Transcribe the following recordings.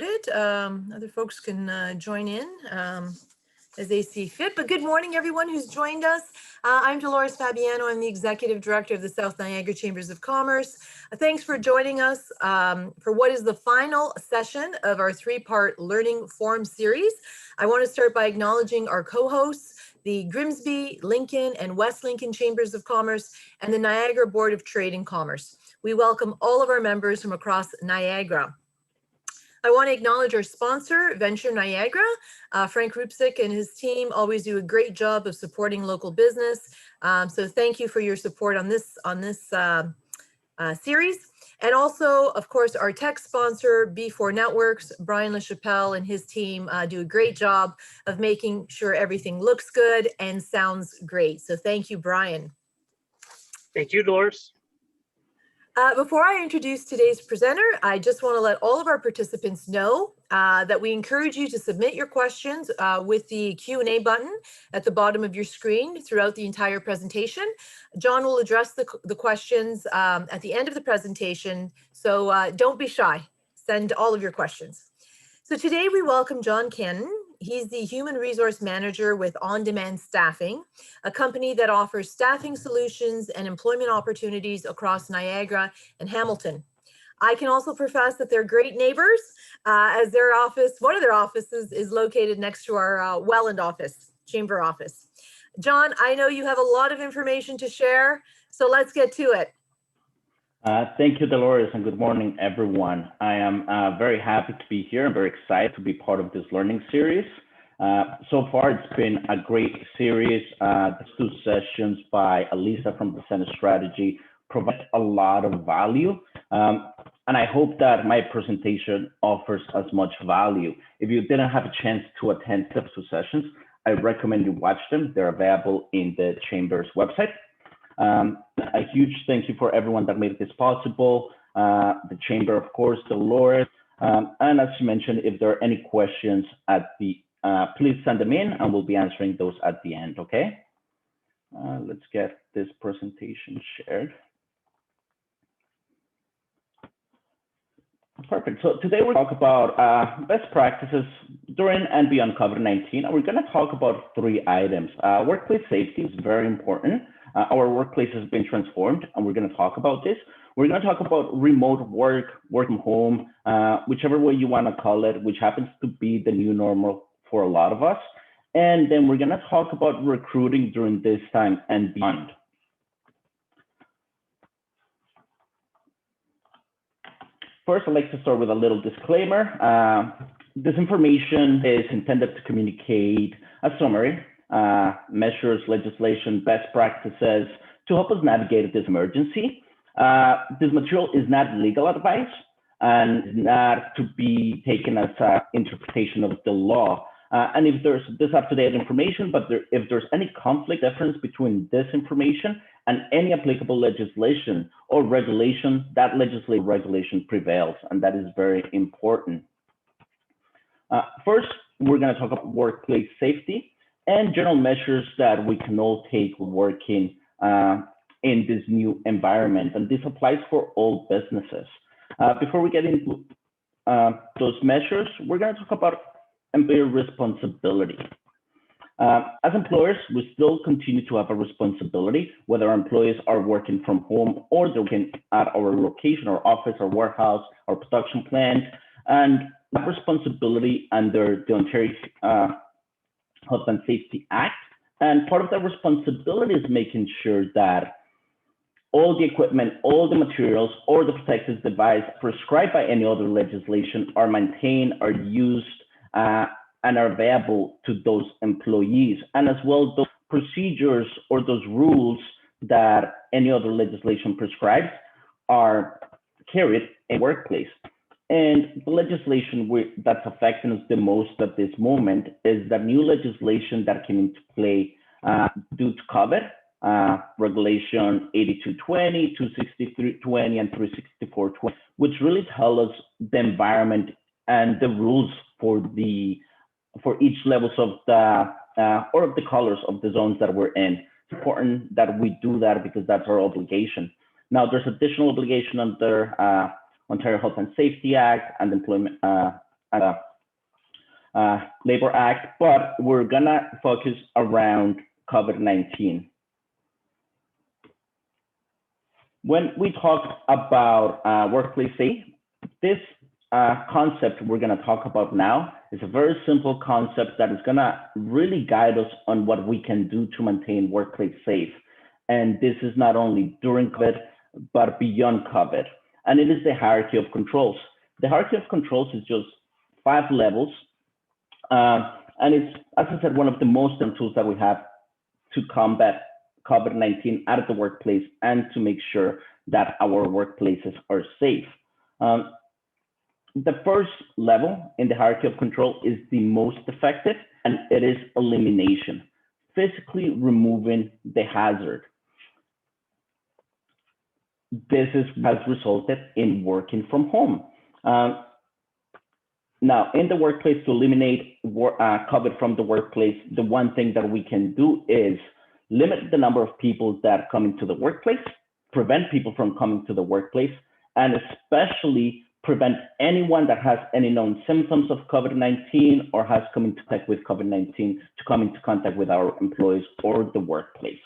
Other folks can join in as they see fit. But good morning, everyone who's joined us. I'm Dolores Fabiano. I'm the Executive Director of the South Niagara Chambers of Commerce. Thanks for joining us for what is the final session of our three-part Learning Forum series. I want to start by acknowledging our co-hosts, the Grimsby, Lincoln, and West Lincoln Chambers of Commerce, and the Niagara Board of Trade and Commerce. We welcome all of our members from across Niagara. I want to acknowledge our sponsor, Venture Niagara. Frank Rupsik and his team always do a great job of supporting local business. So thank you for your support on this series. And also, of course, our tech sponsor, B4 Networks, Brian LaChapelle and his team do a great job of making sure everything looks good and sounds great. So thank you, Brian. Thank you, Dolores. Before I introduce today's presenter, I just want to let all of our participants know that we encourage you to submit your questions with the Q&A button at the bottom of your screen throughout the entire presentation. Jhon will address the questions at the end of the presentation, so don't be shy. Send all of your questions. So today we welcome Jhon Canon. He's the Human Resource Manager with On Demand Staffing, a company that offers staffing solutions and employment opportunities across Niagara and Hamilton. I can also profess that they're great neighbors as their office, one of their offices is located next to our Welland office, chamber office. Jhon, I know you have a lot of information to share, so let's get to it. Thank you, Dolores, and good morning, everyone. I am very happy to be here. I'm very excited to be part of this learning series. So far, it's been a great series. The 2 sessions by Elisa from the Center Strategy provide a lot of value. And I hope that my presentation offers as much value. If you didn't have a chance to attend the 2 sessions, I recommend you watch them. They're available in the Chamber's website. A huge thank you for everyone that made this possible. The Chamber, of course, Dolores. And as you mentioned, if there are any questions at the, please send them in and we'll be answering those at the end, okay? Let's get this presentation shared. Perfect. So today we'll talk about best practices during and beyond COVID-19. And we're going to talk about 3 items. Workplace safety is very important. Our workplace has been transformed, and we're going to talk about this. We're going to talk about remote work, work from home, whichever way you want to call it, which happens to be the new normal for a lot of us. And then we're going to talk about recruiting during this time and beyond. First, I'd like to start with a little disclaimer. This information is intended to communicate a summary, measures, legislation, best practices to help us navigate this emergency. This material is not legal advice and not to be taken as an interpretation of the law. And if there's this up-to-date information, but if there's any conflict difference between this information and any applicable legislation or regulation, that legislative regulation prevails, and that is very important. First, we're going to talk about workplace safety and general measures that we can all take working in this new environment. And this applies for all businesses. Before we get into those measures, we're going to talk about employer responsibility. As employers, we still continue to have a responsibility, whether our employees are working from home or they're working at our location, our office, our warehouse, our production plant. And that responsibility under the Ontario Health and Safety Act. And part of that responsibility is making sure that all the equipment, all the materials, or the protective device prescribed by any other legislation are maintained, are used, and are available to those employees. And as well, those procedures or those rules that any other legislation prescribes are carried in the workplace. And the legislation that's affecting us the most at this moment is the new legislation that came into play due to COVID, Regulation 8220, 26320, and 36420, which really tell us the environment and the rules for each levels of the or of the colors of the zones that we're in. It's important that we do that because that's our obligation. Now, there's additional obligation under Ontario Health and Safety Act and Employment Labor Act, but we're gonna focus around COVID-19. When we talk about workplace safety, this concept we're gonna talk about now is a very simple concept that is gonna really guide us on what we can do to maintain workplace safe. And this is not only during COVID, but beyond COVID. And it is the hierarchy of controls. The hierarchy of controls is just 5 levels. And it's, as I said, one of the most important tools that we have to combat COVID-19 out of the workplace and to make sure that our workplaces are safe. The first level in the hierarchy of control is the most effective, and it is elimination, physically removing the hazard. This has resulted in working from home. Now, in the workplace, to eliminate COVID from the workplace, the one thing that we can do is limit the number of people that come into the workplace, prevent people from coming to the workplace, and especially prevent anyone that has any known symptoms of COVID-19 or has come into contact with COVID-19 to come into contact with our employees or the workplace.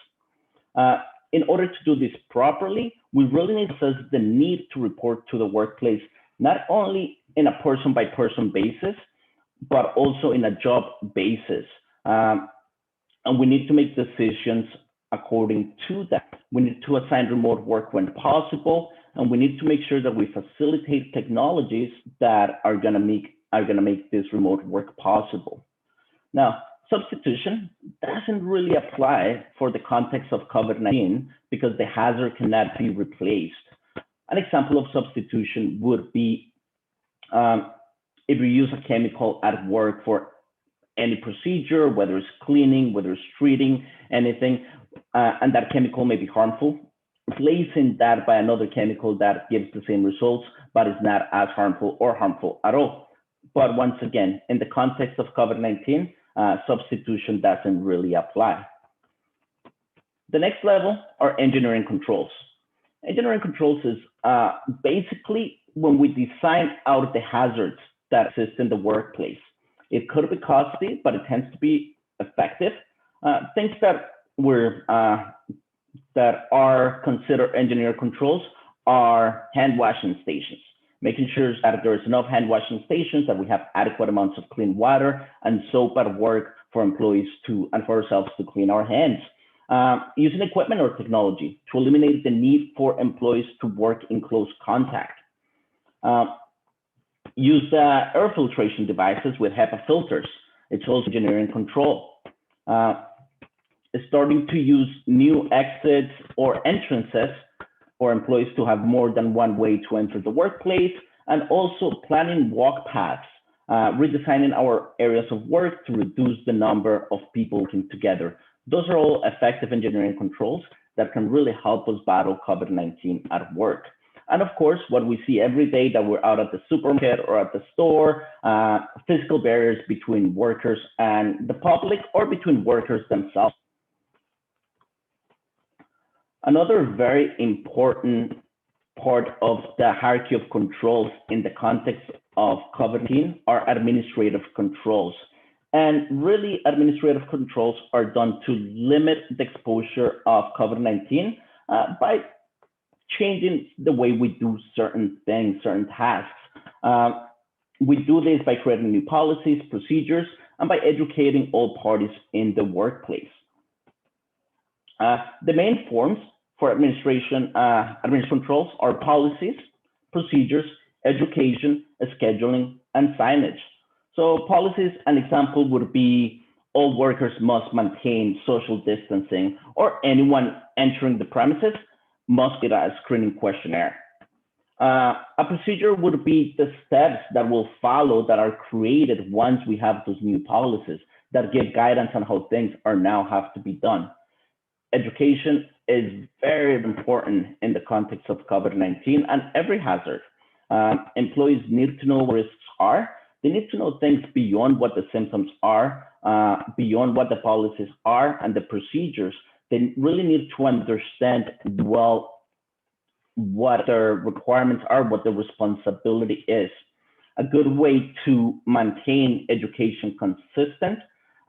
In order to do this properly, we really need to assess the need to report to the workplace, not only in a person-by-person basis, but also in a job basis. And we need to make decisions according to that. We need to assign remote work when possible, and we need to make sure that we facilitate technologies that are gonna make this remote work possible. Now, substitution doesn't really apply for the context of COVID-19 because the hazard cannot be replaced. An example of substitution would be if you use a chemical at work for any procedure, whether it's cleaning, whether it's treating, anything, and that chemical may be harmful, replacing that by another chemical that gives the same results, but is not as harmful or harmful at all. But once again, in the context of COVID-19, substitution doesn't really apply. The next level are engineering controls. Engineering controls is basically when we design out the hazards that exist in the workplace. It could be costly, but it tends to be effective. Things that are considered engineer controls are hand washing stations, making sure that there is enough hand washing stations, that we have adequate amounts of clean water and soap at work for employees and for ourselves to clean our hands. Using equipment or technology to eliminate the need for employees to work in close contact. Use air filtration devices with HEPA filters. It's also engineering control. Starting to use new exits or entrances for employees to have more than one way to enter the workplace, and also planning walk paths, redesigning our areas of work to reduce the number of people working together. Those are all effective engineering controls that can really help us battle COVID-19 at work. And of course, what we see every day that we're out at the supermarket or at the store, physical barriers between workers and the public or between workers themselves. Another very important part of the hierarchy of controls in the context of COVID-19 are administrative controls. And really, administrative controls are done to limit the exposure of COVID-19 by changing the way we do certain things, certain tasks. We do this by creating new policies, procedures, and by educating all parties in the workplace. The main forms for administration controls are policies, procedures, education, scheduling, and signage. So policies, an example would be all workers must maintain social distancing, or anyone entering the premises must get a screening questionnaire. A procedure would be the steps that will follow that are created once we have those new policies that give guidance on how things are now have to be done. Education is very important in the context of COVID-19 and every hazard. Employees need to know what risks are. They need to know things beyond what the symptoms are, beyond what the policies are and the procedures. They really need to understand well what their requirements are, what their responsibility is. A good way to maintain education consistent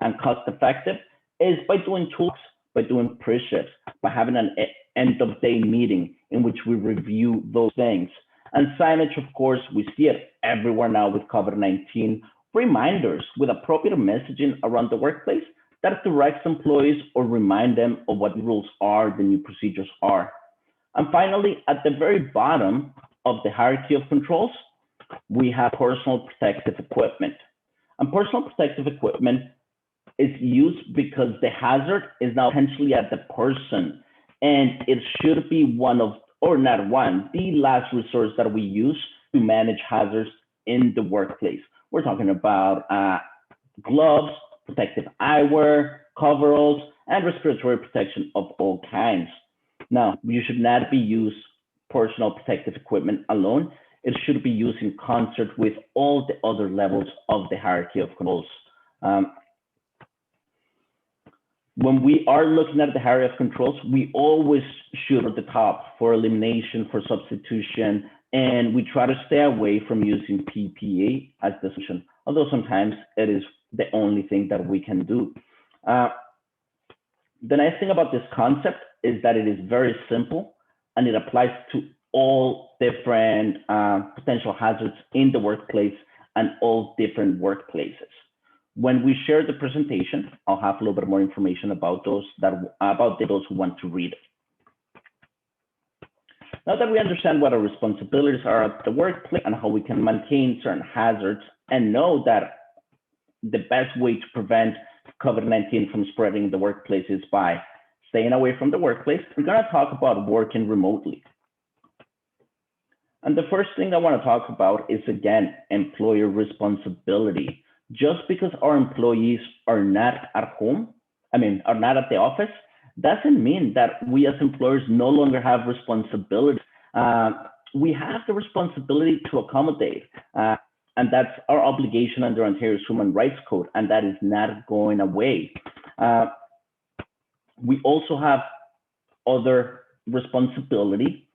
and cost effective is by doing talks, by doing pre-shifts, by having an end of day meeting in which we review those things. And signage, of course, we see it everywhere now with COVID-19, reminders with appropriate messaging around the workplace that directs employees or remind them of what the rules are, the new procedures are. And finally, at the very bottom of the hierarchy of controls, we have personal protective equipment. And personal protective equipment is used because the hazard is now potentially at the person, and it should be one of, or not one, the last resource that we use to manage hazards in the workplace. We're talking about gloves, protective eyewear, coveralls, and respiratory protection of all kinds. Now, you should not be used personal protective equipment alone. It should be used in concert with all the other levels of the hierarchy of controls. When we are looking at the hierarchy of controls, we always shoot at the top for elimination, for substitution, and we try to stay away from using PPE as the solution, although sometimes it is the only thing that we can do. The nice thing about this concept is that it is very simple and it applies to all different potential hazards in the workplace and all different workplaces. When we share the presentation, I'll have a little bit more information about those who want to read it. Now that we understand what our responsibilities are at the workplace and how we can maintain certain hazards and know that the best way to prevent COVID-19 from spreading in the workplace is by staying away from the workplace, we're going to talk about working remotely. And the first thing I want to talk about is, again, employer responsibility. Just because our employees are not at home, are not at the office, doesn't mean that we as employers no longer have responsibility. We have the responsibility to accommodate, and that's our obligation under Ontario's Human Rights Code, and that is not going away. We also have other responsibility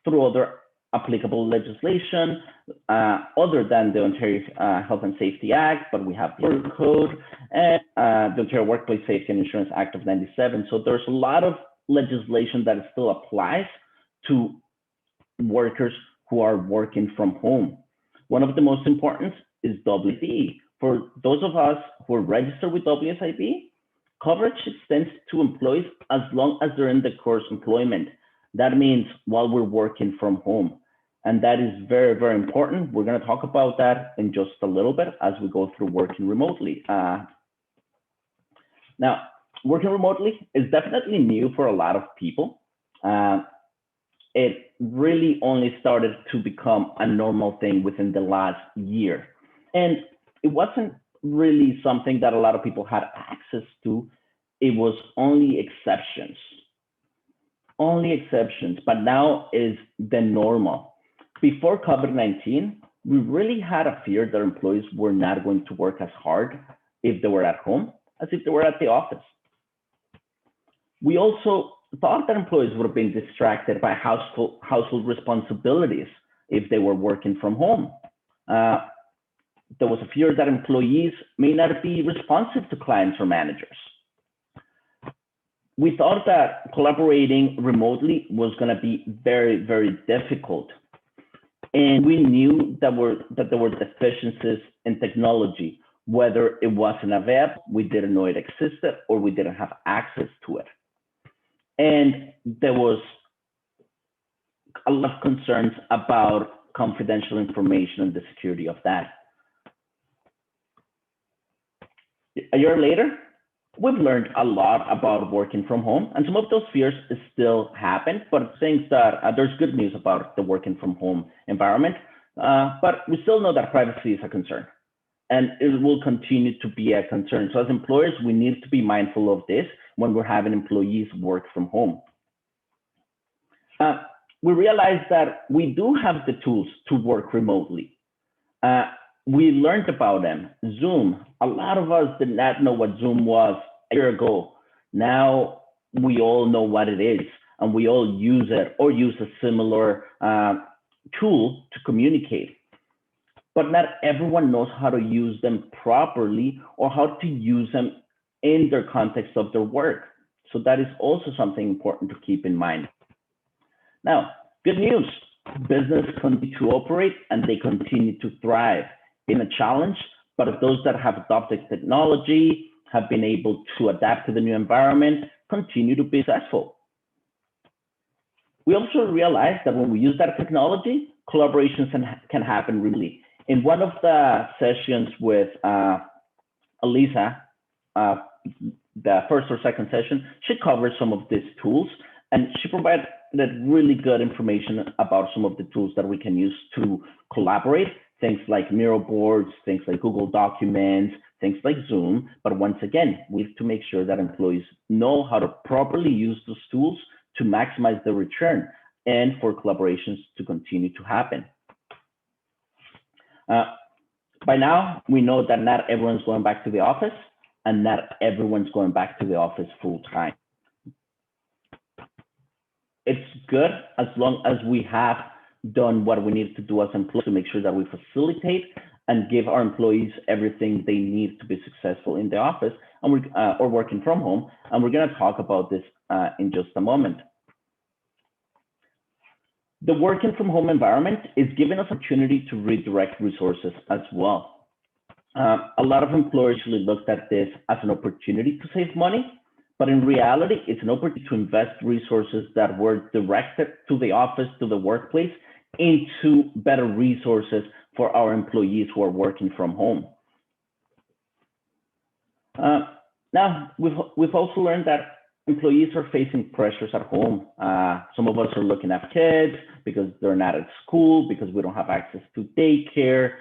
through other applicable legislation other than the Ontario Health and Safety Act, but we have the Labor Code and the Ontario Workplace Safety and Insurance Act of '97. So there's a lot of legislation that still applies to workers who are working from home. One of the most important is WSIB. For those of us who are registered with WSIB, coverage extends to employees as long as they're in the course employment. That means while we're working from home. And that is very, very important. We're going to talk about that in just a little bit as we go through working remotely. Now, working remotely is definitely new for a lot of people. It really only started to become a normal thing within the last year. And it wasn't really something that a lot of people had access to. It was only exceptions. But now is the normal. Before COVID-19, we really had a fear that employees were not going to work as hard if they were at home as if they were at the office. We also thought that employees would have been distracted by household responsibilities if they were working from home. There was a fear that employees may not be responsive to clients or managers. We thought that collaborating remotely was going to be very, very difficult. And we knew that there were deficiencies in technology, whether it wasn't available, we didn't know it existed, or we didn't have access to it. And there was a lot of concerns about confidential information and the security of that. A year later, we've learned a lot about working from home, and some of those fears still happen, but things that there's good news about the working from home environment, but we still know that privacy is a concern, and it will continue to be a concern. So as employers, we need to be mindful of this when we're having employees work from home. We realized that we do have the tools to work remotely. We learned about them. Zoom. A lot of us did not know what Zoom was a year ago. Now we all know what it is, and we all use it or use a similar tool to communicate. but not everyone knows how to use them properly or how to use them in their context of their work. So that is also something important to keep in mind. Now, good news, businesses continue to operate and they continue to thrive in a challenge, but those that have adopted technology, have been able to adapt to the new environment, continue to be successful. We also realize that when we use that technology, collaborations can happen really. In one of the sessions with Elisa, the first or second session, she covered some of these tools and she provided really good information about some of the tools that we can use to collaborate, things like Miro boards, things like Google Documents, things like Zoom. But once again, we have to make sure that employees know how to properly use those tools to maximize the return and for collaborations to continue to happen. By now, we know that not everyone's going back to the office and not everyone's going back to the office full time. It's good as long as we have done what we need to do as employees to make sure that we facilitate and give our employees everything they need to be successful in the office and or working from home. And we're going to talk about this in just a moment. The working from home environment is giving us opportunity to redirect resources as well. A lot of employers usually looked at this as an opportunity to save money, but in reality, it's an opportunity to invest resources that were directed to the office, to the workplace, into better resources for our employees who are working from home. Now, we've also learned that employees are facing pressures at home. Some of us are looking at kids because they're not at school, because we don't have access to daycare.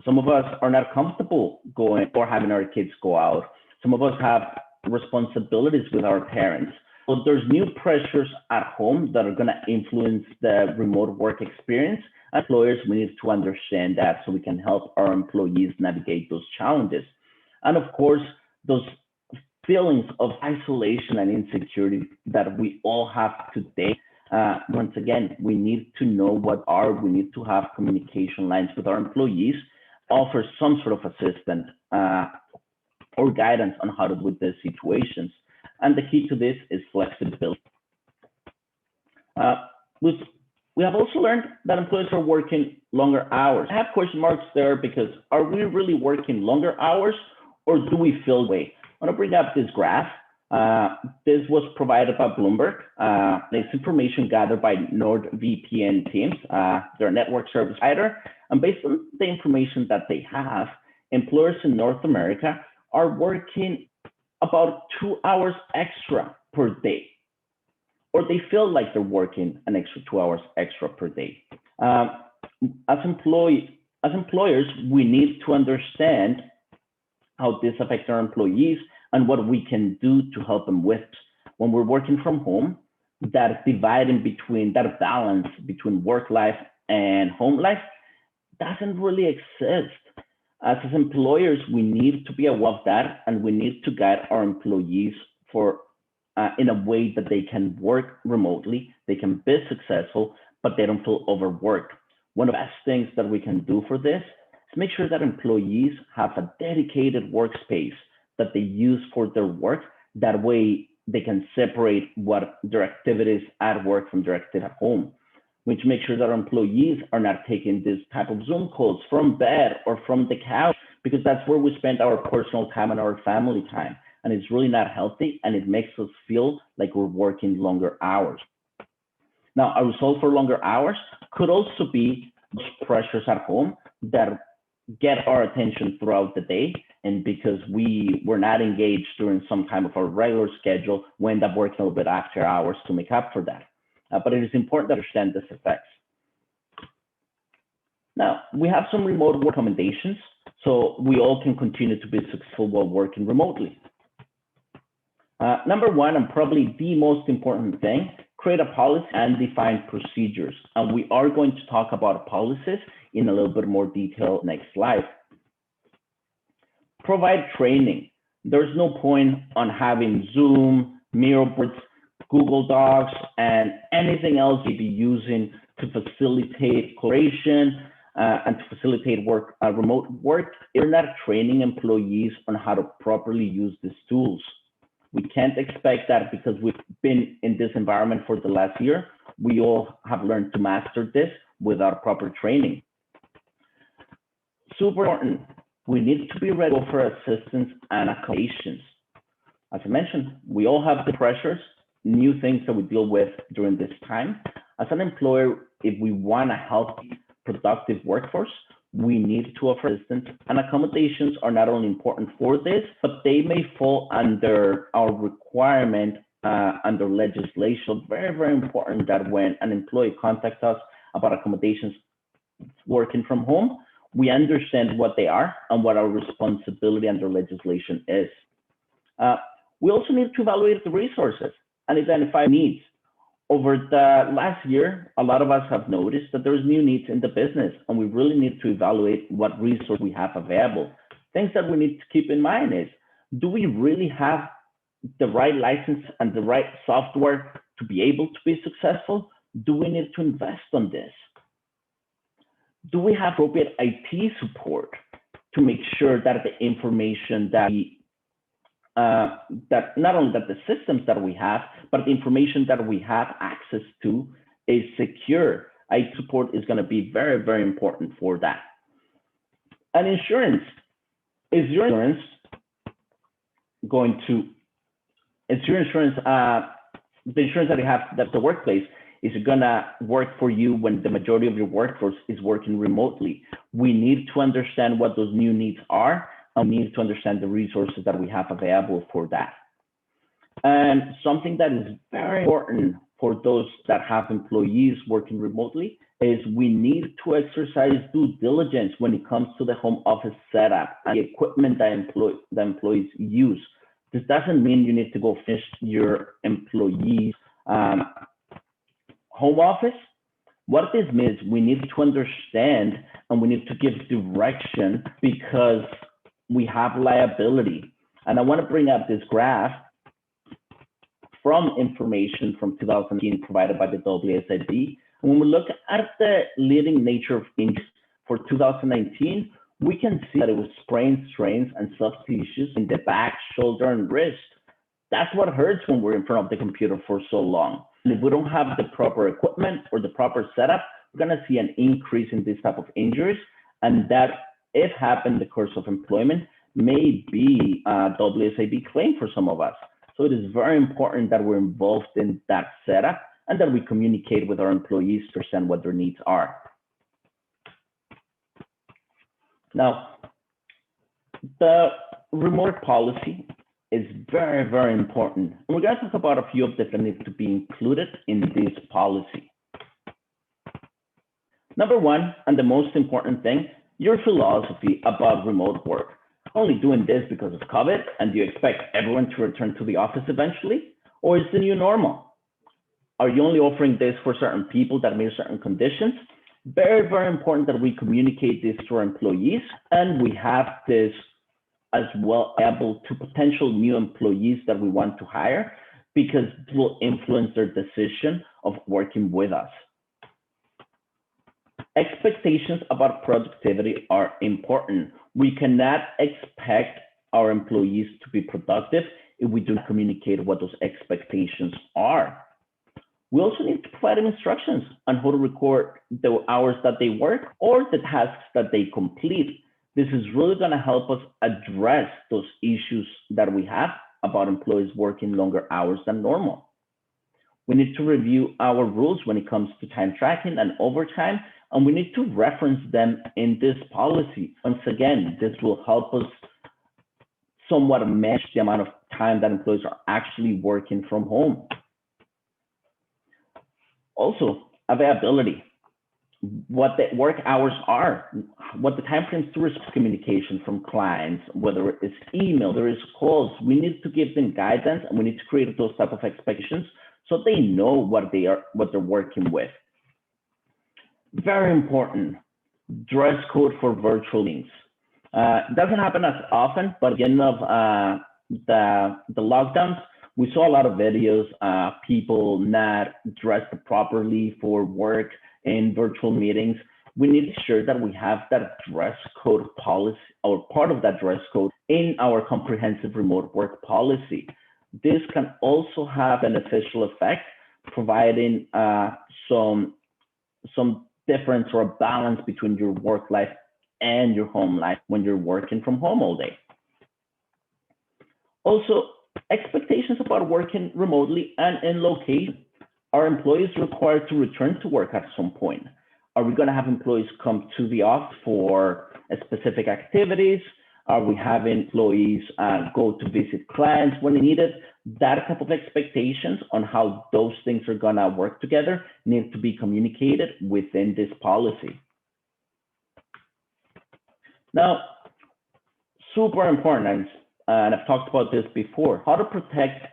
Some of us are not comfortable going or having our kids go out. Some of us have responsibilities with our parents. So there's new pressures at home that are going to influence the remote work experience. Employers, we need to understand that so we can help our employees navigate those challenges. And of course, those feelings of isolation and insecurity that we all have today. Once again, we need to know we need to have communication lines with our employees, offer some sort of assistance or guidance on how to deal with these situations. And the key to this is flexibility. We have also learned that employees are working longer hours. I have question marks there because are we really working longer hours or do we feel way? I want to bring up this graph. This was provided by Bloomberg. This information gathered by NordVPN teams. They're a network service provider. And based on the information that they have, employers in North America are working about 2 hours extra per day, or they feel like they're working an extra 2 hours extra per day. As employers, we need to understand how this affects our employees and what we can do to help them with. When we're working from home, that dividing between, that balance between work life and home life doesn't really exist. As employers, we need to be aware of that, and we need to guide our employees in a way that they can work remotely, they can be successful, but they don't feel overworked. One of the best things that we can do for this is make sure that employees have a dedicated workspace that they use for their work. That way they can separate what their activities at work from their activities at home, which makes sure that our employees are not taking this type of Zoom calls from bed or from the couch, because that's where we spend our personal time and our family time. And it's really not healthy, and it makes us feel like we're working longer hours. Now, a result for longer hours could also be pressures at home that get our attention throughout the day. And because we were not engaged during some time of our regular schedule, we end up working a little bit after hours to make up for that. But it is important to understand these effects. Now, we have some remote work recommendations, so we all can continue to be successful while working remotely. Number one, and probably the most important thing, create a policy and define procedures. And we are going to talk about policies in a little bit more detail next slide. Provide training. There's no point on having Zoom, Miro boards, Google Docs, and anything else you'd be using to facilitate collaboration and to facilitate remote work, we're not training employees on how to properly use these tools. We can't expect that because we've been in this environment for the last year. We all have learned to master this without proper training. Super important. We need to be ready for assistance and accommodations. As I mentioned, we all have the pressures, new things that we deal with during this time. As an employer, if we want a healthy, productive workforce, we need to offer assistance, and accommodations are not only important for this, but they may fall under our requirement under legislation. Very, very important that when an employee contacts us about accommodations working from home, we understand what they are and what our responsibility under legislation is. We also need to evaluate the resources and identify needs. Over the last year, a lot of us have noticed that there's new needs in the business, and we really need to evaluate what resource we have available. Things that we need to keep in mind is, do we really have the right license and the right software to be able to be successful? Do we need to invest on this? Do we have appropriate IT support to make sure that the information that we that not only that the systems that we have, but the information that we have access to is secure? IT support is going to be very, very important for that. And insurance. Is your insurance going to, is your insurance, the insurance that you have, that's the workplace, is it gonna work for you when the majority of your workforce is working remotely? We need to understand what those new needs are, and we need to understand the resources that we have available for that. And something that is very important for those that have employees working remotely is we need to exercise due diligence when it comes to the home office setup and the equipment that the employees use. This doesn't mean you need to go finish your employees' home office. What this means, we need to understand and we need to give direction because we have liability. And I want to bring up this graph from information from 2018 provided by the WSIB. When we look at the leading nature of injuries for 2019, we can see that it was sprains, strains, and soft tissues in the back, shoulder, and wrist. That's what hurts when we're in front of the computer for so long. And if we don't have the proper equipment or the proper setup, we're going to see an increase in this type of injuries. And that, if happened in the course of employment, may be a WSIB claim for some of us. So it is very important that we're involved in that setup and that we communicate with our employees to understand what their needs are. Now, the remote policy is very, very important. And we're going to talk about a few of them that need to be included in this policy. Number one, and the most important thing, your philosophy about remote work. Only doing this because of COVID, and do you expect everyone to return to the office eventually? Or is the new normal? Are you only offering this for certain people that meet certain conditions? Very, very important that we communicate this to our employees, and we have this as well able to potential new employees that we want to hire, because it will influence their decision of working with us. Expectations about productivity are important. We cannot expect our employees to be productive if we do not communicate what those expectations are. We also need to provide them instructions on how to record the hours that they work or the tasks that they complete. This is really going to help us address those issues that we have about employees working longer hours than normal. We need to review our rules when it comes to time tracking and overtime, and we need to reference them in this policy. Once again, this will help us somewhat match the amount of time that employees are actually working from home. Also, availability, what the work hours are, what the time frames to receive communication from clients, whether it's email, there is calls. We need to give them guidance, and we need to create those type of expectations so they know what they're working with. Very important, dress code for virtual meetings. It doesn't happen as often, but at the end of the lockdowns, we saw a lot of videos, people not dressed properly for work in virtual meetings. we need to ensure that we have that dress code policy or part of that dress code in our comprehensive remote work policy. This can also have an beneficial effect, providing some difference or a balance between your work life and your home life when you're working from home all day. Also, expectations about working remotely and in location. Are employees required to return to work at some point? Are we going to have employees come to the office for specific activities? Are we having employees go to visit clients when needed? That type of expectations on how those things are going to work together need to be communicated within this policy. Now, super important, and I've talked about this before, how to protect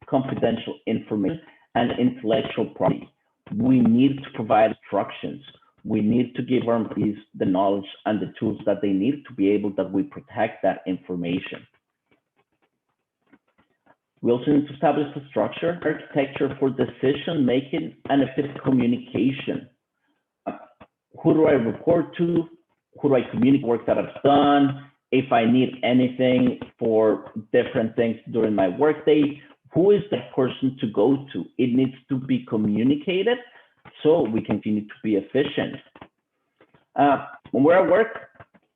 confidential information and intellectual property. We need to provide instructions. We need to give our employees the knowledge and the tools that they need to be able that we protect that information. We also need to establish a structure, architecture for decision making and effective communication. Who do I report to? Who do I communicate work that I've done? If I need anything for different things during my workday, who is the person to go to? It needs to be communicated so we continue to be efficient. When we're at work,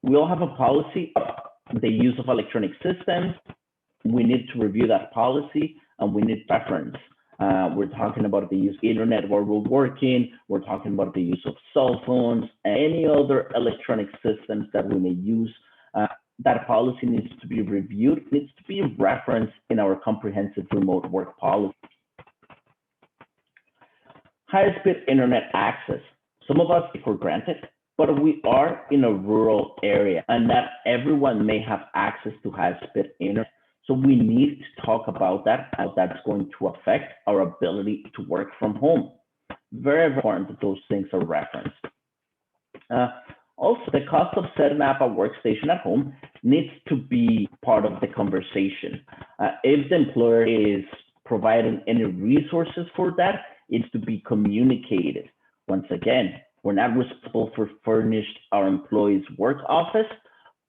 we all have a policy of the use of electronic systems. We need to review that policy and we need reference. We're talking about the use of internet while we're working. We're talking about the use of cell phones, any other electronic systems that we may use. That policy needs to be reviewed, needs to be referenced in our comprehensive remote work policy. High-speed internet access. Some of us take for granted, but we are in a rural area and not everyone may have access to high-speed internet. So we need to talk about that, how that's going to affect our ability to work from home. Very important that those things are referenced. Also, the cost of setting up a workstation at home needs to be part of the conversation. If the employer is providing any resources for that, it's to be communicated. Once again, we're not responsible for furnishing our employees' work office,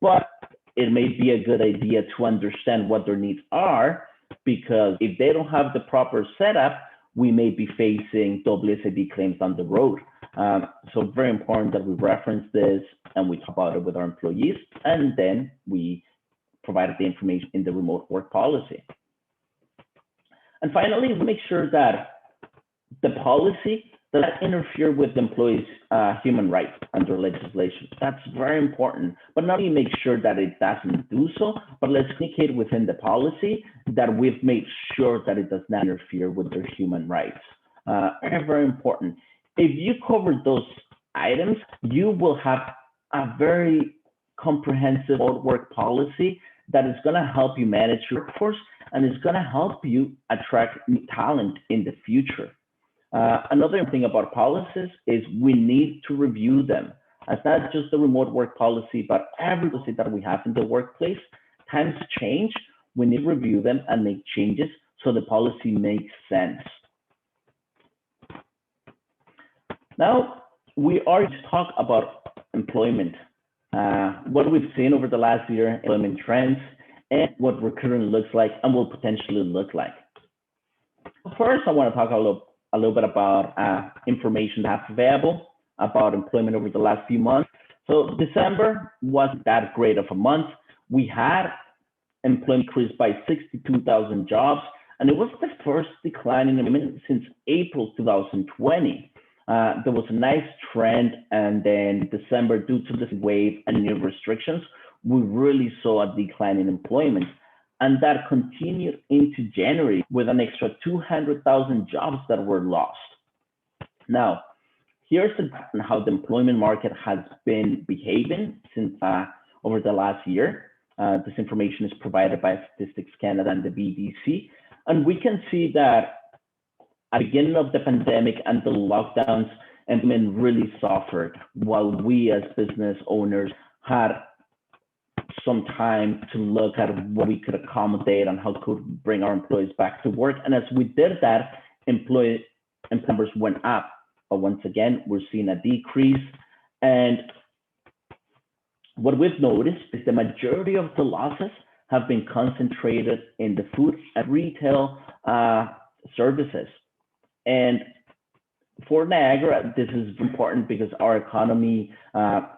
but it may be a good idea to understand what their needs are, because if they don't have the proper setup, we may be facing WSIB claims down the road. So very important that we reference this and we talk about it with our employees, and then we provide the information in the remote work policy. And finally, we make sure that the policy does not interfere with the employees' human rights under legislation. That's very important, but not only make sure that it doesn't do so, but let's communicate within the policy that we've made sure that it does not interfere with their human rights. Very, very important. If you cover those items, you will have a very comprehensive work policy that is going to help you manage your workforce and is going to help you attract new talent in the future. Another thing about policies is we need to review them. It's not just the remote work policy, but every policy that we have in the workplace. Times change. We need to review them and make changes so the policy makes sense. Now, we are to talk about employment, what we've seen over the last year, employment trends, and what recruiting looks like and will potentially look like. First, I want to talk a little bit about information that's available about employment over the last few months. So December wasn't that great of a month. We had employment increased by 62,000 jobs, and it was the first decline in employment since April 2020. There was a nice trend, and then December, due to this wave and new restrictions, we really saw a decline in employment. And that continued into January with an extra 200,000 jobs that were lost. Now, here's how the employment market has been behaving since over the last year. This information is provided by Statistics Canada and the BDC. And we can see that at the beginning of the pandemic and the lockdowns, employment really suffered, while we as business owners had some time to look at what we could accommodate and how could bring our employees back to work. And as we did that, employee numbers went up. But once again, we're seeing a decrease. And what we've noticed is the majority of the losses have been concentrated in the food and retail services. And for Niagara, this is important because our economy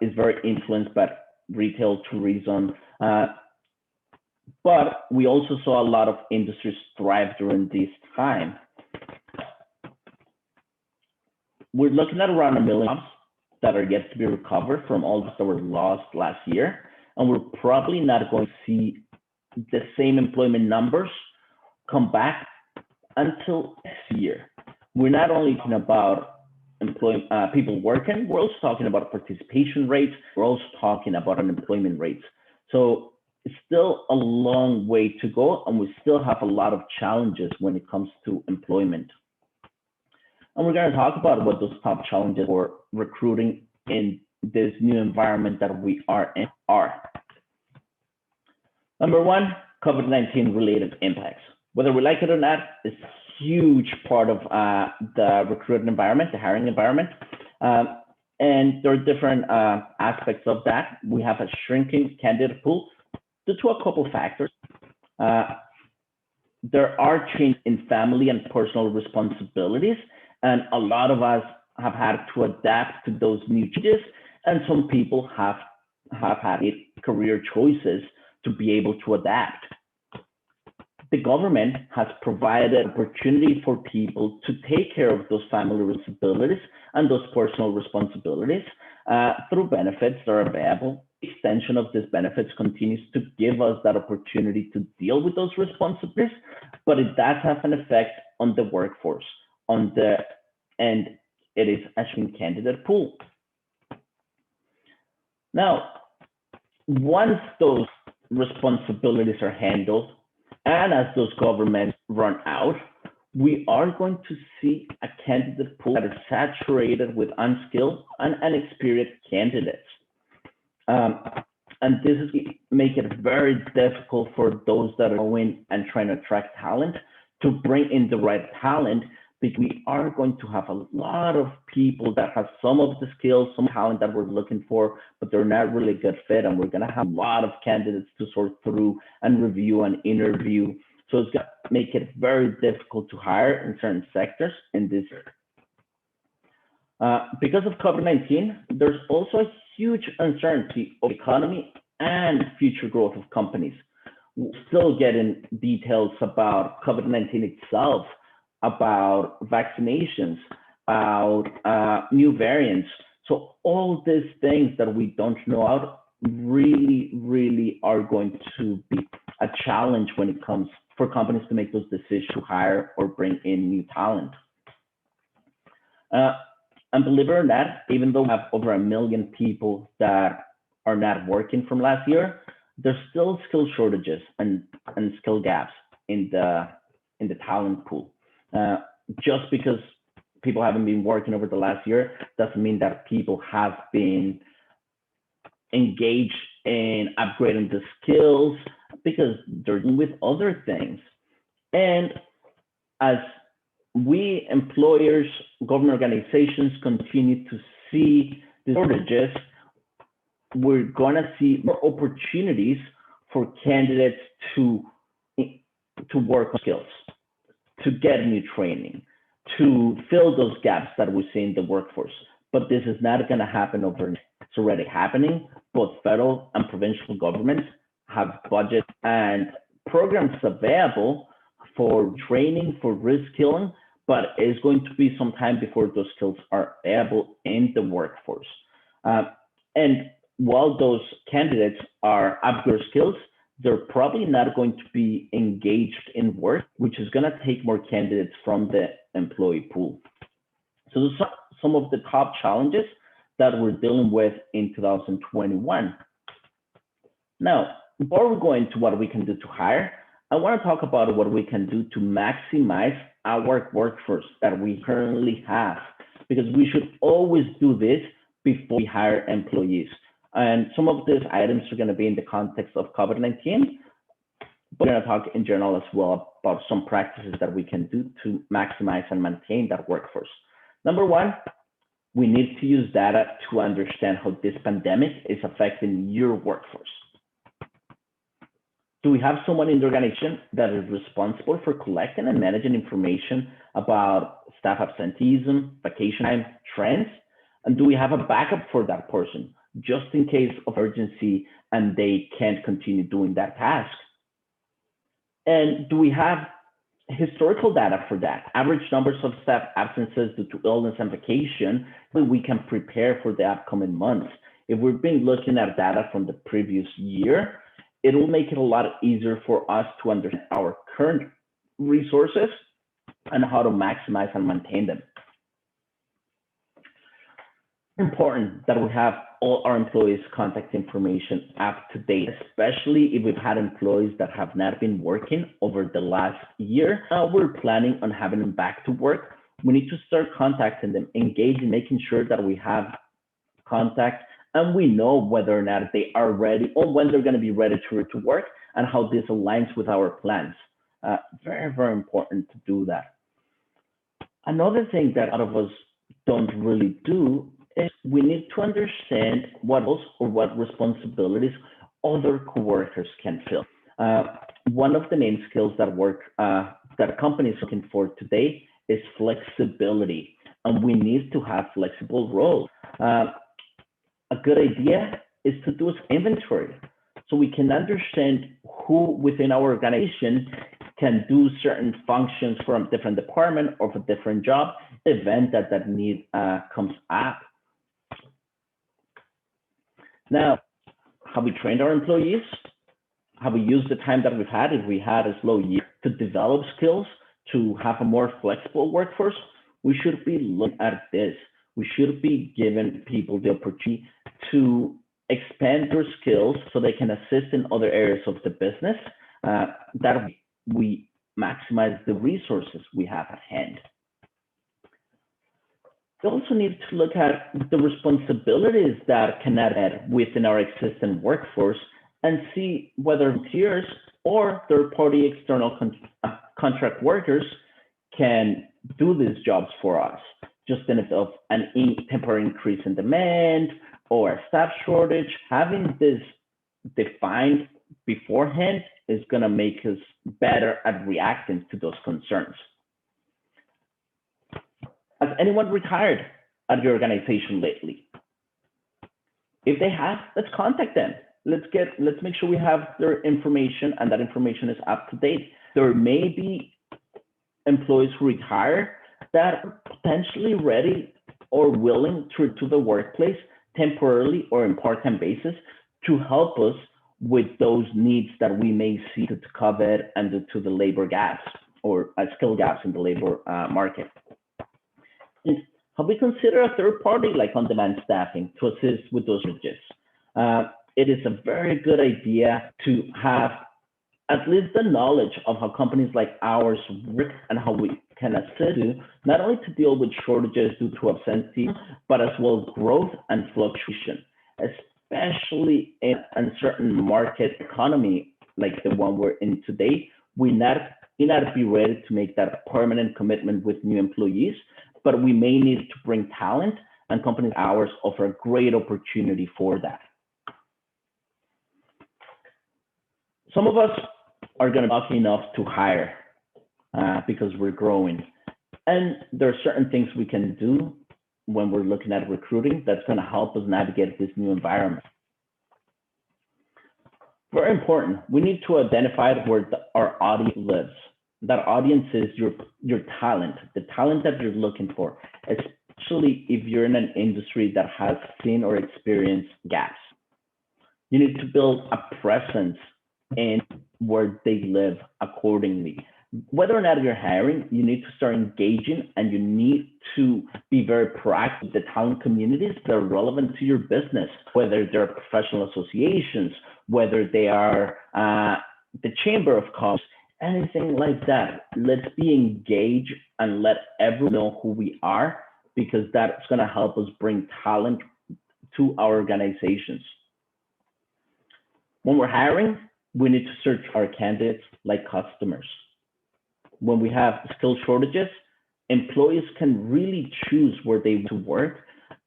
is very influenced by retail tourism. But we also saw a lot of industries thrive during this time. We're looking at around 1 million jobs that are yet to be recovered from all that were lost last year. And we're probably not going to see the same employment numbers come back until next year. We're not only talking about people working, we're also talking about participation rates. We're also talking about unemployment rates. So it's still a long way to go, and we still have a lot of challenges when it comes to employment. And we're going to talk about what those top challenges for recruiting in this new environment that we are in are. Number one, COVID-19 related impacts. Whether we like it or not, it's a huge part of the recruiting environment, the hiring environment. And there are different aspects of that. We have a shrinking candidate pool due to a couple factors. There are changes in family and personal responsibilities, and a lot of us have had to adapt to those new changes, and some people have had career choices to be able to adapt. The government has provided opportunity for people to take care of those family responsibilities and those personal responsibilities through benefits that are available. Extension of these benefits continues to give us that opportunity to deal with those responsibilities, but it does have an effect on the workforce, and it is actually a candidate pool. Now, once those responsibilities are handled, and as those governments run out, we are going to see a candidate pool that is saturated with unskilled and inexperienced candidates. And this is make it very difficult for those that are going and trying to attract talent to bring in the right talent, because we are going to have a lot of people that have some of the skills, some talent that we're looking for, but they're not really a good fit. And we're going to have a lot of candidates to sort through and review and interview. So it's going to make it very difficult to hire in certain sectors in this area. Because of COVID-19, there's also a huge uncertainty of the economy and future growth of companies. We're still getting details about COVID-19 itself, about vaccinations, about new variants. So all these things that we don't know about really are going to be a challenge when it comes for companies to make those decisions to hire or bring in new talent. And believe it or not, even though we have over 1 million people that are not working from last year, there's still skill shortages and skill gaps in the talent pool. Just because people haven't been working over the last year doesn't mean that people have been engaged in upgrading the skills, because they're dealing with other things. And as we employers, government organizations continue to see the shortages, we're going to see more opportunities for candidates to work on skills, to get new training, to fill those gaps that we see in the workforce. But this is not going to happen overnight. It's already happening. Both federal and provincial governments have budgets and programs available for training, for reskilling, but it's going to be some time before those skills are available in the workforce. And while those candidates are upgrading skills, they're probably not going to be engaged in work, which is going to take more candidates from the employee pool. So those are some of the top challenges that we're dealing with in 2021. Now, before we go into what we can do to hire, I want to talk about what we can do to maximize our workforce that we currently have, because we should always do this before we hire employees. And some of these items are going to be in the context of COVID-19, but we're going to talk in general as well about some practices that we can do to maximize and maintain that workforce. Number one, We need to use data to understand how this pandemic is affecting your workforce. Do we have someone in the organization that is responsible for collecting and managing information about staff absenteeism, vacation time, trends? And do we have a backup for that person just in case of urgency and they can't continue doing that task? And do we have historical data for that? Average numbers of staff absences due to illness and vacation, we can prepare for the upcoming months. If we've been looking at data from the previous year, it will make it a lot easier for us to understand our current resources and how to maximize and maintain them. Important that we have all our employees' contact information up to date, especially if we've had employees that have not been working over the last year. We're planning on having them back to work. We need to start contacting them, engaging, making sure that we have contact and we know whether or not they are ready or when they're going to be ready to return to work and how this aligns with our plans. Very, very important to do that. Another thing that a lot of us don't really do is we need to understand what roles or what responsibilities other coworkers can fill. One of the main skills that companies are looking for today is flexibility, and we need to have flexible roles. A good idea is to do an inventory so we can understand who within our organization can do certain functions from a different department or for a different job, event that need comes up. Now, have we trained our employees? Have we used the time that we've had, if we had a slow year, to develop skills, to have a more flexible workforce? We should be looking at this. We should be giving people the opportunity to expand their skills so they can assist in other areas of the business. That we maximize the resources we have at hand. We also need to look at the responsibilities that can add within our existing workforce and see whether volunteers or third-party external contract workers can do these jobs for us, just in case of an temporary increase in demand or a staff shortage. Having this defined beforehand is going to make us better at reacting to those concerns. Has anyone retired at your organization lately? If they have, let's contact them. Let's make sure we have their information and that information is up to date. There may be employees who retire that are potentially ready or willing to return to the workplace temporarily or in part-time basis to help us with those needs that we may see to COVID and due to the labor gaps or skill gaps in the labor market. And have we considered a third party like on-demand staffing to assist with those shortages? It is a very good idea to have at least the knowledge of how companies like ours work and how we can assist you, not only to deal with shortages due to absenteeism, but as well as growth and fluctuation, especially in an uncertain market economy like the one we're in today. We need to be ready to make that permanent commitment with new employees, but we may need to bring talent, and companies like ours offer a great opportunity for that. Some of us are going to be lucky enough to hire because we're growing. And there are certain things we can do when we're looking at recruiting that's going to help us navigate this new environment. Very important, we need to identify where our audience lives. That audience is your talent, the talent that you're looking for, especially if you're in an industry that has seen or experienced gaps. You need to build a presence in where they live accordingly. Whether or not you're hiring, you need to start engaging and you need to be very proactive with the talent communities that are relevant to your business, whether they're professional associations, whether they are the Chamber of Commerce, anything like that. Let's be engaged and let everyone know who we are, because that's going to help us bring talent to our organizations. When we're hiring, we need to search our candidates like customers. When we have skill shortages, employees can really choose where they want to work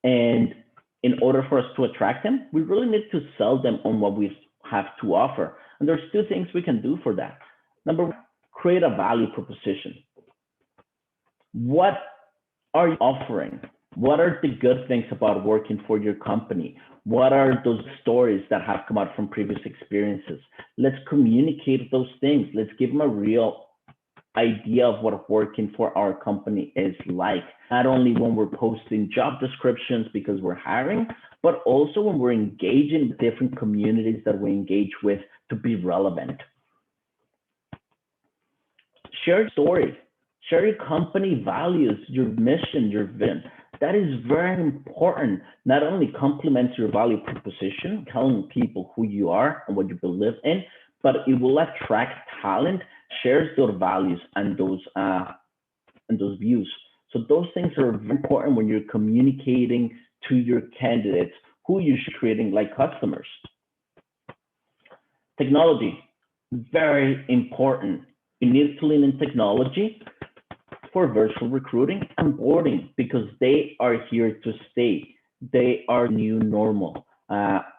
And in order for us to attract them, we really need to sell them on what we have to offer. And there's two things we can do for that. Number one, create a value proposition. What are you offering? What are the good things about working for your company? What are those stories that have come out from previous experiences? Let's communicate those things. Let's give them a real idea of what working for our company is like. Not only when we're posting job descriptions because we're hiring, but also when we're engaging different communities that we engage with to be relevant. Share stories. Share your company values, your mission, your vision. That is very important. Not only complements your value proposition, telling people who you are and what you believe in, but it will attract talent, shares those values and those views. So those things are very important when you're communicating to your candidates who you're creating like customers. Technology, very important. You need to lean in technology for virtual recruiting and onboarding because they are here to stay. They are new normal.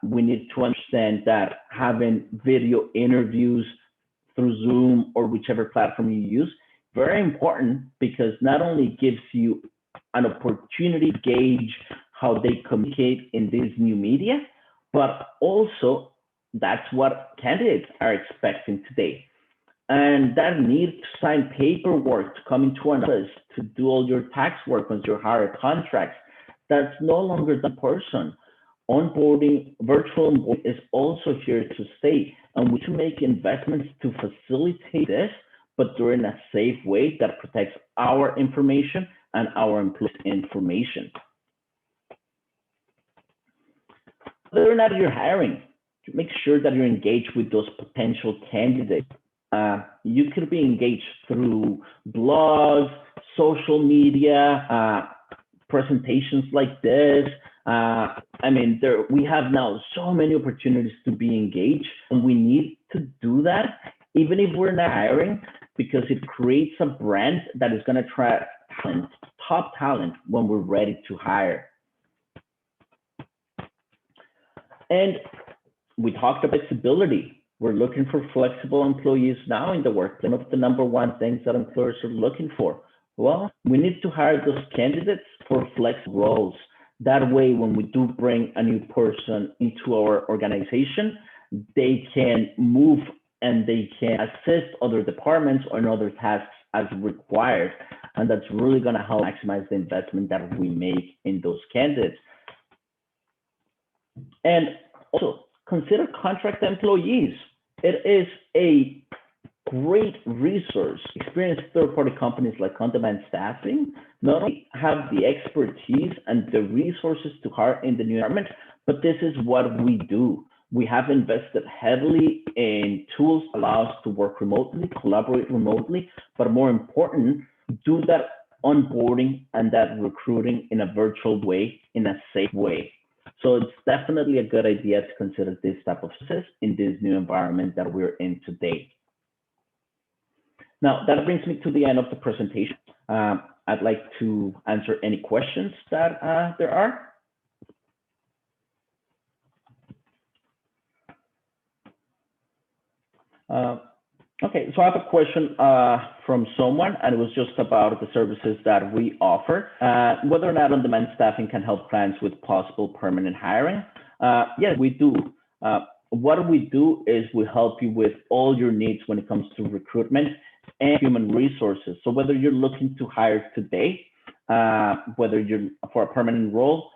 We need to understand that having video interviews through Zoom or whichever platform you use, very important because not only gives you an opportunity to gauge how they communicate in this new media, but also that's what candidates are expecting today. And that need to sign paperwork, to come into an office, to do all your tax work once you hire contracts, that's no longer the person. Onboarding, virtual onboarding is also here to stay. And we should make investments to facilitate this, but during a safe way that protects our information and our employees' information. Whether or not you're hiring, make sure that you're engaged with those potential candidates. You could be engaged through blogs, social media, presentations like this. I mean, we have now so many opportunities to be engaged, and we need to do that, even if we're not hiring, because it creates a brand that is going to attract talent, top talent, when we're ready to hire. And we talked about flexibility. We're looking for flexible employees now in the workplace. One of the number one things that employers are looking for. Well, we need to hire those candidates for flexible roles. That way, when we do bring a new person into our organization, they can move and they can assist other departments or other tasks as required. And that's really going to help maximize the investment that we make in those candidates. And also, consider contract employees. It is a great resource. Experienced third-party companies like Cont Staffing not only have the expertise and the resources to hire in the new environment, but this is what we do. We have invested heavily in tools that allow us to work remotely, collaborate remotely, but more important, do that onboarding and that recruiting in a virtual way, in a safe way. So it's definitely a good idea to consider this type of process in this new environment that we're in today. Now, that brings me to the end of the presentation. I'd like to answer any questions that there are. Okay, so I have a question from someone, and it was just about the services that we offer. Whether or not on-demand staffing can help clients with possible permanent hiring. Yes, we do. What we do is we help you with all your needs when it comes to recruitment and human resources. So whether you're looking to hire today, whether you're for a permanent role,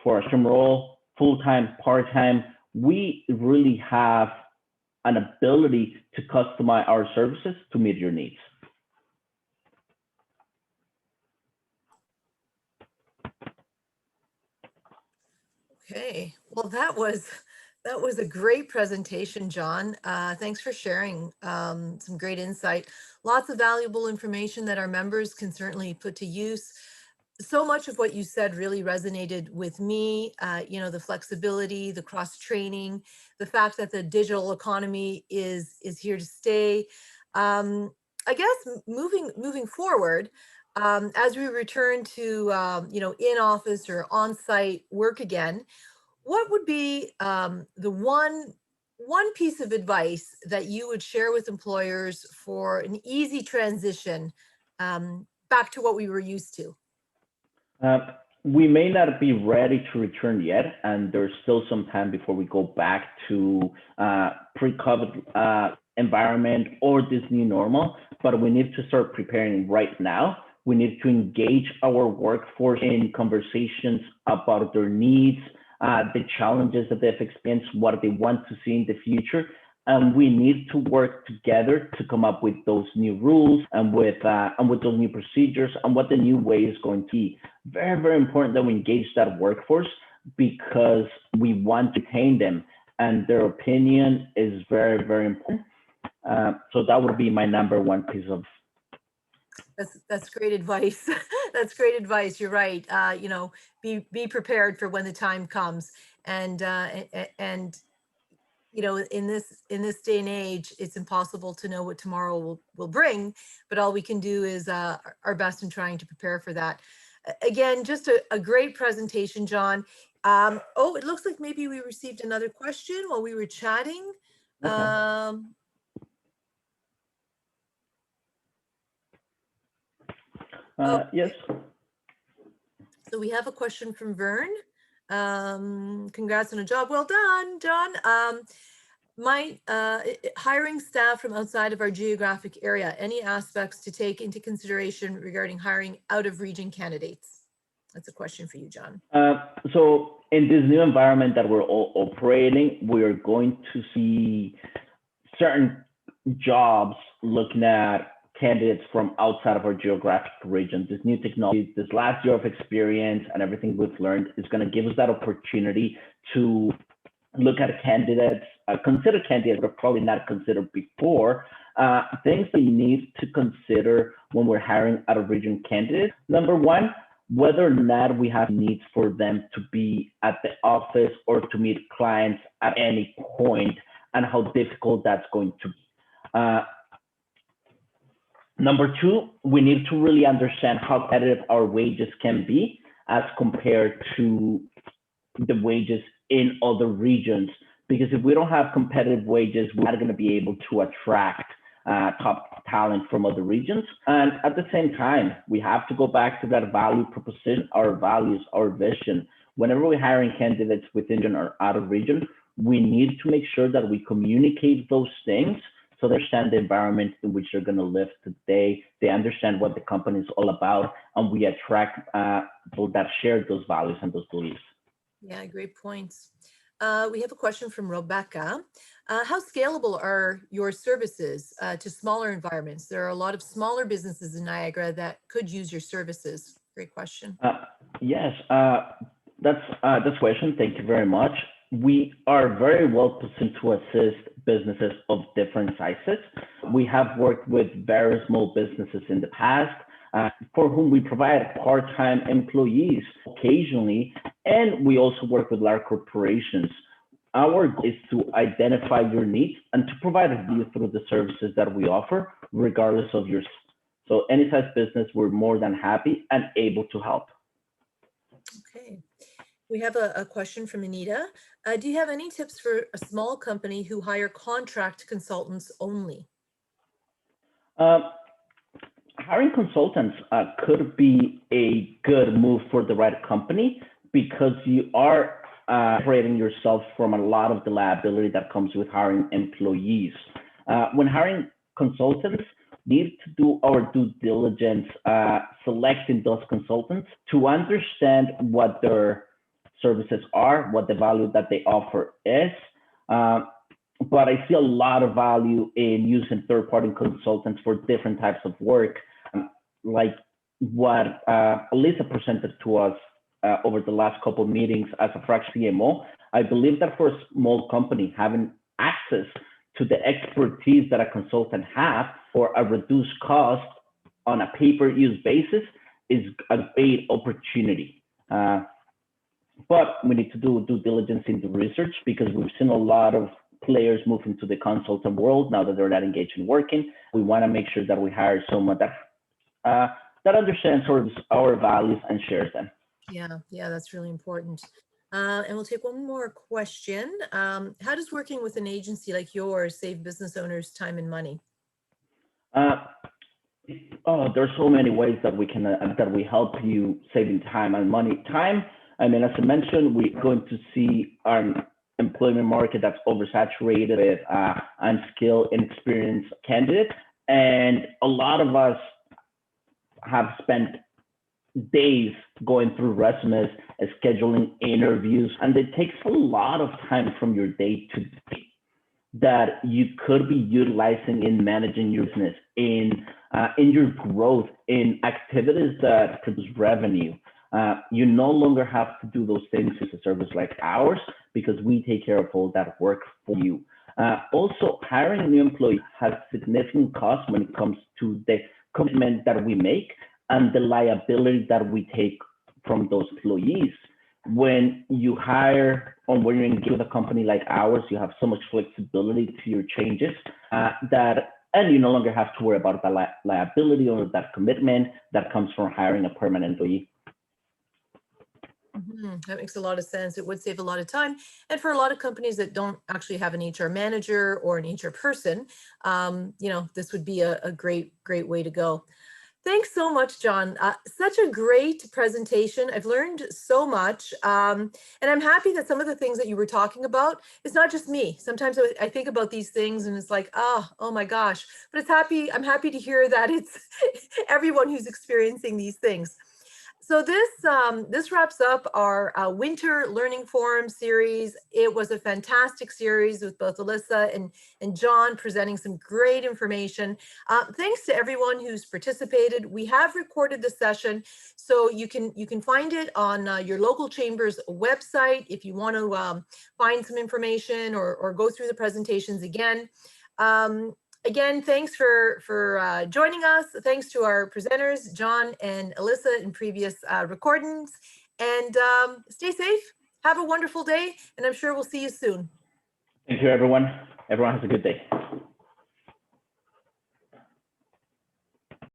for a term role, full-time, part-time, we really have an ability to customize our services to meet your needs. Okay, well, that was a great presentation, Jhon. Thanks for sharing some great insight. Lots of valuable information that our members can certainly put to use. So much of what you said really resonated with me. You know, the flexibility, the cross-training, the fact that the digital economy is here to stay. I guess moving forward, as we return to, in office or on-site work again, what would be the one piece of advice that you would share with employers for an easy transition back to what we were used to? We may not be ready to return yet, and there's still some time before we go back to pre-COVID environment or this new normal, but we need to start preparing right now. We need to engage our workforce in conversations about their needs, the challenges that they've experienced, what they want to see in the future. And we need to work together to come up with those new rules and with those new procedures and what the new way is going to be. Very, very important that we engage that workforce because we want to retain them, and their opinion is very, very important. So that would be my number one piece of. That's great advice. That's great advice. You're right. Be prepared for when the time comes, and in this day and age, it's impossible to know what tomorrow will bring, but all we can do is our best in trying to prepare for that. Again, just a great presentation, Jhon. It looks like maybe we received another question while we were chatting. Okay. Yes. So we have a question from Vern. Congrats on a job well done, Jhon. My hiring staff from outside of our geographic area, any aspects to take into consideration regarding hiring out of region candidates? That's a question for you, Jhon. So in this new environment that we're all operating, we're going to see certain jobs looking at candidates from outside of our geographic region. This new technology, this last year of experience and everything we've learned is going to give us that opportunity to look at candidates, consider candidates but probably not considered before. Things we need to consider when we're hiring out of region candidates. Number one, whether or not we have needs for them to be at the office or to meet clients at any point, and how difficult that's going to be. Number two, we need to really understand how competitive our wages can be as compared to the wages in other regions. Because if we don't have competitive wages, we're not going to be able to attract top talent from other regions. And at the same time, we have to go back to that value proposition, our values, our vision. Whenever we're hiring candidates within or out of region, we need to make sure that we communicate those things so they understand the environment in which they're going to live today. They understand what the company is all about, and we attract people that share those values and those beliefs. Yeah, great points. We have a question from Rebecca. How scalable are your services to smaller environments? There are a lot of smaller businesses in Niagara that could use your services. Great question. Yes, that's a question. Thank you very much. We are very well positioned to assist businesses of different sizes. We have worked with very small businesses in the past for whom we provide part-time employees occasionally, and we also work with large corporations. Our goal is to identify your needs and to provide a view through the services that we offer, regardless of your. So any size business, we're more than happy and able to help. Okay. We have a question from Anita. Do you have any tips for a small company who hire contract consultants only? Hiring consultants could be a good move for the right company because you are separating yourself from a lot of the liability that comes with hiring employees. When hiring consultants, we need to do our due diligence selecting those consultants to understand what their services are, what the value that they offer is. But I see a lot of value in using third-party consultants for different types of work, like what Elisa presented to us over the last couple of meetings as a fractional CMO. I believe that for a small company, having access to the expertise that a consultant has for a reduced cost on a pay-per-use basis is a great opportunity. But we need to do due diligence into research because we've seen a lot of players move into the consultant world now that they're not engaged in working. We want to make sure that we hire someone that that understands sort of our values and shares them. Yeah, that's really important. And we'll take one more question. How does working with an agency like yours save business owners time and money? There's so many ways that we can that we help you saving time and money. Time, I mean, as I mentioned, we're going to see our employment market that's oversaturated with unskilled, inexperienced candidates, and a lot of us have spent days going through resumes, scheduling interviews, and it takes a lot of time from your day to day that you could be utilizing in managing your business, in your growth, in activities that produce revenue. You no longer have to do those things as a service like ours because we take care of all that work for you. Also, hiring a new employee has significant costs when it comes to the commitment that we make and the liability that we take from those employees. When you hire or when you're engaged with a company like ours, you have so much flexibility to your changes and you no longer have to worry about the liability or that commitment that comes from hiring a permanent employee. That makes a lot of sense. It would save a lot of time. And for a lot of companies that don't actually have an HR manager or an HR person, this would be a great way to go. Thanks so much, Jhon. Such a great presentation. I've learned so much. And I'm happy that some of the things that you were talking about, it's not just me. Sometimes I think about these things and it's like, oh my gosh. But I'm happy to hear that it's everyone who's experiencing these things. So this wraps up our Winter Learning Forum series. It was a fantastic series with both Alyssa and Jhon presenting some great information. Thanks to everyone who's participated. We have recorded the session, so you can find it on your local chamber's website if you want to find some information or go through the presentations again. Again, thanks for joining us. Thanks to our presenters, Jhon and Alyssa, in previous recordings. And stay safe. Have a wonderful day. And I'm sure we'll see you soon. Thank you, everyone. Everyone has a good day.